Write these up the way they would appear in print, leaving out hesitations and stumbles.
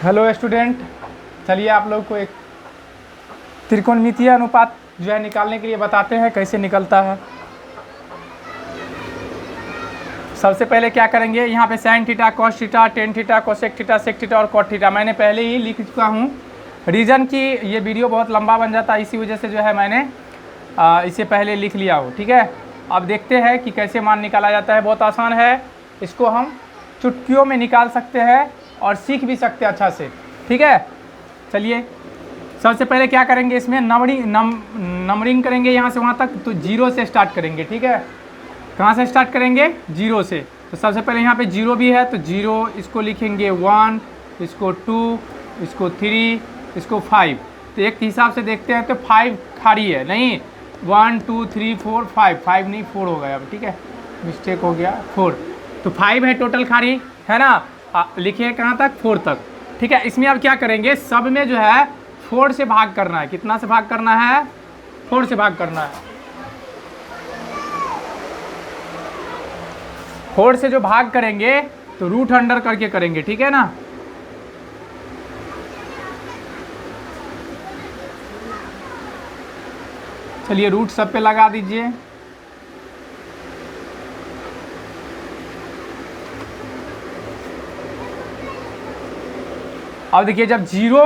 Hello student, चलिए आप लोग को एक त्रिकोणमितीय अनुपात जो है निकालने के लिए बताते हैं कैसे निकलता है। सबसे पहले क्या करेंगे, यहाँ पे sine theta, cos theta, tan theta, cosec theta, sec theta और कॉट थीटा मैंने पहले ही लिख चुका हूँ। रीज़न की ये वीडियो बहुत लंबा बन जाता है, इसी वजह से जो है मैंने इसे पहले लिख लिया हो। ठीक है, अब देखते हैं कि कैसे मान निकाला जाता है। बहुत आसान है, इसको हम चुटकियों में निकाल सकते हैं और सीख भी सकते हैं अच्छा से। ठीक है, चलिए सबसे पहले क्या करेंगे, इसमें नंबरिंग करेंगे यहाँ से वहाँ तक, तो जीरो से स्टार्ट करेंगे। ठीक है, कहाँ से स्टार्ट करेंगे? जीरो से। तो सबसे पहले यहाँ पे जीरो भी है तो जीरो, इसको लिखेंगे 1, इसको 2, इसको 3, इसको 5। तो एक हिसाब से देखते हैं तो 5 खाली है, नहीं 1 2 3 4 5 नहीं 4 हो गया अब। ठीक है, मिस्टेक हो गया, 4। तो 5 है टोटल खाली, है ना। लिखिए कहाँ तक? 4 तक। ठीक है, इसमें अब क्या करेंगे, सब में जो है 4 से भाग करना है। कितना से भाग करना है? 4 से भाग करना है। 4 से जो भाग करेंगे तो रूट अंडर करके करेंगे। ठीक है ना। चलिए रूट सब पे लगा दीजिए। अब देखिए, जब जीरो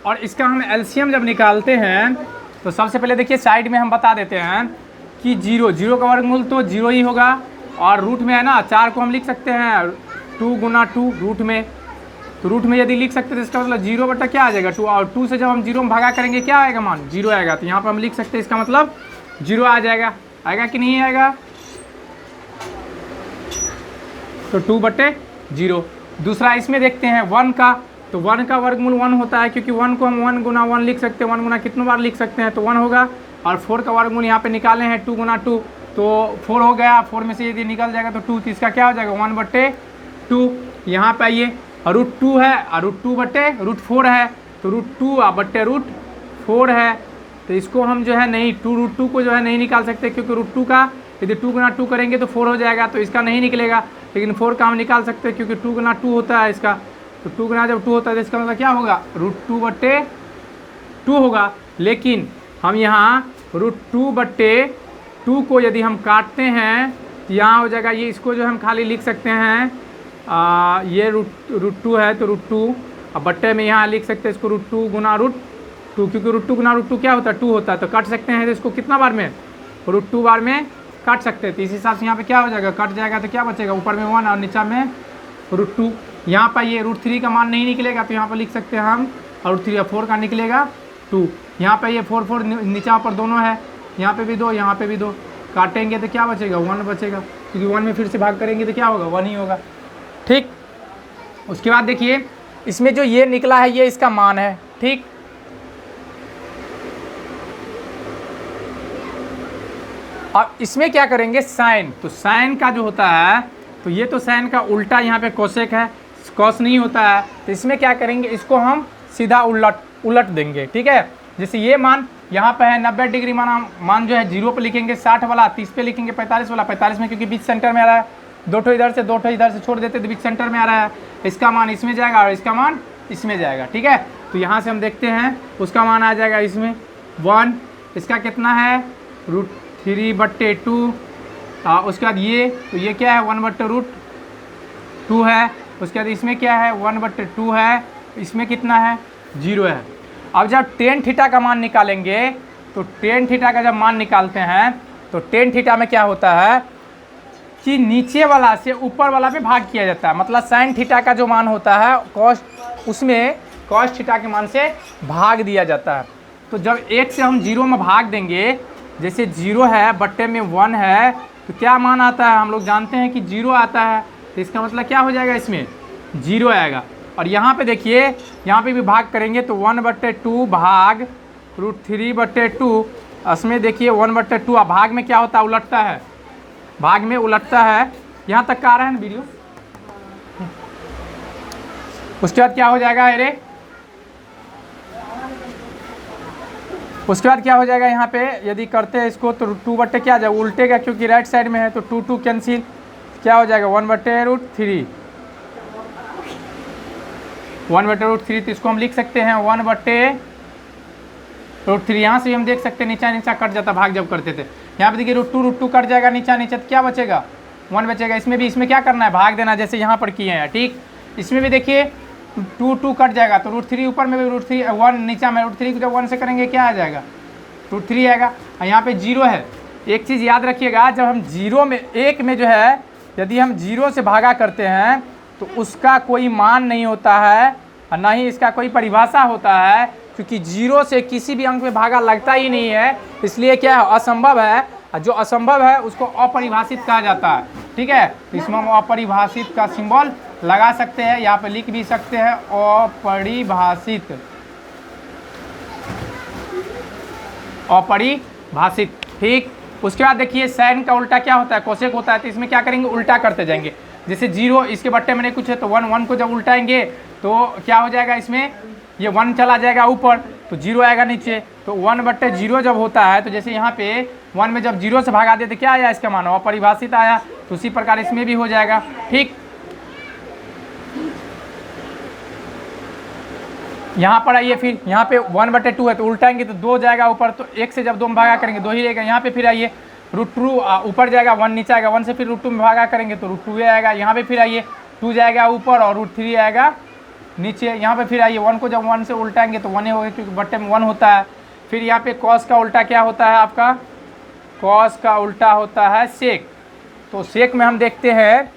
और इसका हम एलसीएम जब निकालते हैं तो सबसे पहले देखिए साइड में हम बता देते हैं कि जीरो का वर्गमूल तो जीरो ही होगा, और रूट में है ना 4 को हम लिख सकते हैं 2 गुना 2 रूट में। तो रूट में यदि लिख सकते हैं तो इसका मतलब जीरो बटा क्या आ जाएगा 2, और 2 से जब हम जीरो में भागा करेंगे क्या आएगा मान? जीरो आएगा। तो यहाँ पर हम लिख सकते हैं इसका मतलब जीरो आ जाएगा। आएगा कि नहीं आएगा? तो 2/0। दूसरा इसमें देखते हैं 1 का, तो 1 का वर्गमूल 1 होता है, क्योंकि 1 को हम 1 गुना 1 लिख सकते हैं। 1 गुना कितनों बार लिख सकते हैं? तो 1 होगा। और 4 का वर्गमूल यहाँ पे निकाले हैं 2 गुना 2, तो 4 हो गया। 4 में से यदि निकल जाएगा तो 2, तो इसका क्या हो जाएगा 1/2। यहाँ पे आइए, √2 है और √2/√4 है, तो √2/√4 है। तो इसको हम जो है नहीं, √2 को जो है नहीं निकाल सकते, क्योंकि √2 का यदि 2 गुना 2 करेंगे तो 4 हो जाएगा, तो इसका नहीं निकलेगा। लेकिन 4 का हम निकाल सकते हैं, क्योंकि 2 गुना 2 होता है इसका। तो 2 गुना जब 2 होता है तो इसका मतलब क्या होगा? √2/2 होगा। लेकिन हम यहाँ √2/2 को यदि हम काटते हैं तो यहाँ हो जाएगा, ये इसको जो हम खाली लिख सकते हैं ये √2 है तो √2, अब बट्टे में यहाँ लिख सकते हैं इसको √2 गुना √2, क्योंकि √2 गुना √2 क्या होता है? 2 होता है। तो काट सकते हैं तो इसको कितना बार में? √2 बार में काट सकते हैं। तो इस हिसाब से यहाँ पे क्या हो जाएगा? कट जाएगा तो क्या बचेगा? ऊपर में 1 और नीचा में √2। यहाँ पर ये √3 का मान नहीं निकलेगा, तो यहाँ पर लिख सकते हैं हम √3 और 4 का निकलेगा 2। यहाँ पर ये 4 नीचा ऊपर दोनों है, यहाँ पे भी 2, यहाँ पे भी 2। काटेंगे तो क्या बचेगा? 1 बचेगा, क्योंकि 1 में फिर से भाग करेंगे तो क्या होगा? 1 ही होगा। ठीक, उसके बाद देखिए इसमें जो ये निकला है ये इसका मान है। ठीक, अब इसमें क्या करेंगे? साइन। तो साइन का जो होता है, तो ये तो साइन का उल्टा यहाँ पे कोसेक है, कॉस नहीं होता है। तो इसमें क्या करेंगे, इसको हम सीधा उलट देंगे। ठीक है, जैसे ये मान यहाँ पे है 90 डिग्री मान जो है 0 पे लिखेंगे, 60 वाला 30 पे लिखेंगे, 45 वाला 45 में, क्योंकि बीच सेंटर में आ रहा है। 2 ठो इधर से 2 ठो इधर से छोड़ देते तो बीच सेंटर में आ रहा है। इसका मान इसमें जाएगा और इसका मान इसमें जाएगा। ठीक है, तो यहाँ से हम देखते हैं उसका मान आ जाएगा इसमें 1। इसका कितना है? √3/2। उसके बाद ये, तो ये क्या है? 1/√2 है। उसके बाद इसमें क्या है? 1/2 है। इसमें कितना है? 0 है। अब जब टेन थीटा का मान निकालेंगे, तो टेन थीटा का जब मान निकालते हैं तो टेन थीटा में क्या होता है कि नीचे वाला से ऊपर वाला पे भाग किया जाता है। मतलब साइन थीटा का जो मान होता है कॉस, उसमें कॉस थीटा के मान से भाग दिया जाता है। तो जब 1 से हम 0 में भाग देंगे, जैसे 0 है बट्टे में 1 है, तो क्या मान आता है? हम लोग जानते हैं कि 0 आता है। तो इसका मतलब क्या हो जाएगा? इसमें 0 आएगा। और यहाँ पे देखिए, यहाँ पे भी भाग करेंगे तो 1/2 भाग √3/2। इसमें देखिए 1/2, भाग में क्या होता है? उलटता है, भाग में उलटता है। यहाँ तक का आ रहा है ना वीडियो? उसके बाद क्या हो जाएगा? अरे उसके बाद क्या हो जाएगा? यहाँ पे यदि करते हैं इसको तो 2 क्या आ जाएगा? उल्टेगा, क्योंकि राइट साइड में है, तो 2 कैंसिल, क्या हो जाएगा? 1/√3। 1/√3, तो इसको हम लिख सकते हैं 1/√3। यहाँ से भी हम देख सकते हैं नीचा नीचा कट जाता भाग जब करते थे। यहाँ पे देखिए √2 कट जाएगा नीचा नीचा, तो क्या बचेगा 1 बचेगा। इसमें भी इसमें क्या करना है भाग देना, जैसे यहाँ पर किए हैं। ठीक, इसमें भी देखिए 2 कट जाएगा तो √3 ऊपर में भी √3 1 नीचा में √3 को जब 1 से करेंगे क्या आ जाएगा √3 आएगा। और यहाँ पे 0 है। एक चीज़ याद रखिएगा, जब हम 0 में 1 में जो है यदि हम 0 से भागा करते हैं तो उसका कोई मान नहीं होता है और ना ही इसका कोई परिभाषा होता है, क्योंकि 0 से किसी भी अंक में भागा लगता ही नहीं है। इसलिए क्या है असंभव है, जो असंभव है उसको अपरिभाषित कहा जाता है। ठीक है, तो इसमें हम अपरिभाषित का सिंबल लगा सकते हैं, यहाँ पे लिख भी सकते हैं अपरिभाषित। अपरिभाषित। ठीक, उसके बाद देखिए साइन का उल्टा क्या होता है कोसेक होता है, तो इसमें क्या करेंगे उल्टा करते जाएंगे। जैसे 0 इसके बट्टे में नहीं कुछ है तो 1 को जब उल्टाएंगे तो क्या हो जाएगा, इसमें ये 1 चला जाएगा ऊपर तो 0 आएगा नीचे। तो 1/0 जब होता है तो जैसे यहाँ पे 1 में जब 0 से भागा देते क्या आया इसका मान अपरिभाषित आया, तो उसी प्रकार इसमें भी हो जाएगा। ठीक, यहाँ पर आइए, फिर यहाँ पे 1/2 है तो उल्टाएंगे तो 2 जाएगा ऊपर, तो 1 से जब 2 में भागा करेंगे 2 ही रहेगा। यहाँ पे फिर आइए √2 ऊपर जाएगा 1 नीचे आएगा, 1 से फिर √2 में भागा करेंगे तो √2 आएगा। यहाँ पे फिर आइए 2 जाएगा ऊपर और √3 आएगा नीचे। यहाँ पे फिर आइए 1 को जब 1 से उल्टाएंगे तो 1 ही होगा क्योंकि बट्टे में 1 होता है। फिर यहाँ पे कॉस का उल्टा क्या होता है आपका, कॉस का उल्टा होता है सेक। तो सेक में हम देखते हैं,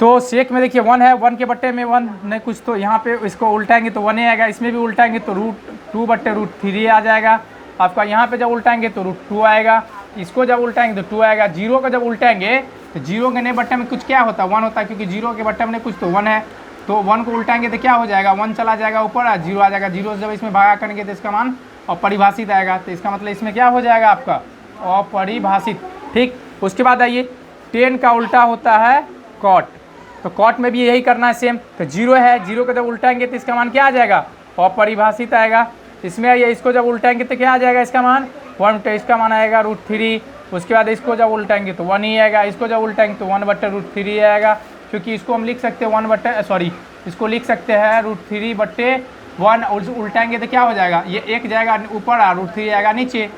तो सेक में देखिए 1 है, 1 के बट्टे में 1 नहीं कुछ, तो यहाँ पे इसको उल्टाएंगे तो 1 ही आएगा। इसमें भी उल्टाएंगे तो √2/√3 आ जाएगा आपका। यहाँ पे जब उल्टाएंगे तो √2 आएगा, इसको जब उल्टाएंगे तो 2 आएगा। 0 को जब उल्टाएंगे तो 0 के नए बट्टे में कुछ क्या होता है 1 होता है, क्योंकि 0 के बट्टे में कुछ तो 1 है, तो 1 को उल्टाएंगे तो क्या हो जाएगा 1 चला जाएगा ऊपर और 0 आ जाएगा। 0 से जब इसमें भागा करेंगे तो इसका मान अपरिभाषित आएगा, तो इसका मतलब इसमें क्या हो जाएगा आपका अपरिभाषित। ठीक, उसके बाद आइए 10 का उल्टा होता है कॉट, तो कॉट में भी यही करना है सेम। तो 0 है, 0 को जब उल्टाएंगे तो इसका मान क्या आ जाएगा अपरिभाषित आएगा। इसमें आइए इसको जब उल्टाएंगे तो क्या आ जाएगा इसका मान 1, तो इसका मान आएगा √3। उसके बाद इसको जब उल्टाएंगे तो 1 ही आएगा, इसको जब उल्टाएंगे तो 1/√3 आएगा, क्योंकि इसको हम लिख सकते हैं इसको लिख सकते हैं √3/1 और उल्टाएंगे तो क्या हो जाएगा ये 1 जाएगा ऊपर और √3 आएगा नीचे,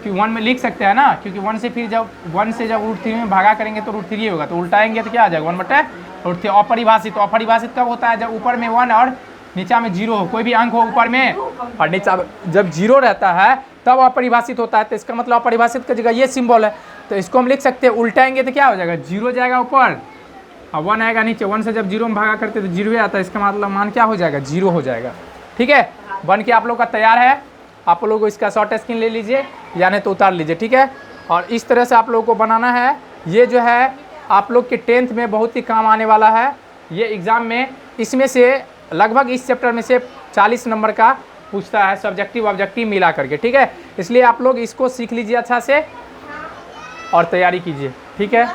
क्योंकि 1 में लिख सकते हैं ना, क्योंकि 1 से फिर जब √3 में भागा करेंगे तो √3 होगा, तो उल्टाएंगे तो क्या आ जाएगा 1/√3 अपरिभाषित। तो अपरिभाषित कब होता है जब ऊपर में 1 और नीचा में 0 हो, कोई भी अंक हो ऊपर में और नीचा जब 0 रहता है तब अपरिभाषित होता है। तो इसका मतलब अपरिभाषित की जगह ये सिंबल है, तो इसको हम लिख सकते हैं उल्टाएंगे तो क्या हो जाएगा 0 जाएगा ऊपर और 1 आएगा नीचे। 1 से जब 0 में भागा करते तो 0 आता है, इसका मतलब मान क्या हो जाएगा 0 हो जाएगा। ठीक है, बन के आप लोग का तैयार है। आप लोग को इसका शॉर्ट स्क्रीन ले लीजिए या नहीं तो उतार लीजिए। ठीक है, और इस तरह से आप लोगों को बनाना है। ये जो है आप लोग के 10th में बहुत ही काम आने वाला है ये एग्ज़ाम में। इसमें से लगभग इस चैप्टर में से 40 नंबर का पूछता है सब्जेक्टिव ऑब्जेक्टिव मिला करके। ठीक है, इसलिए आप लोग इसको सीख लीजिए अच्छा से और तैयारी कीजिए। ठीक है।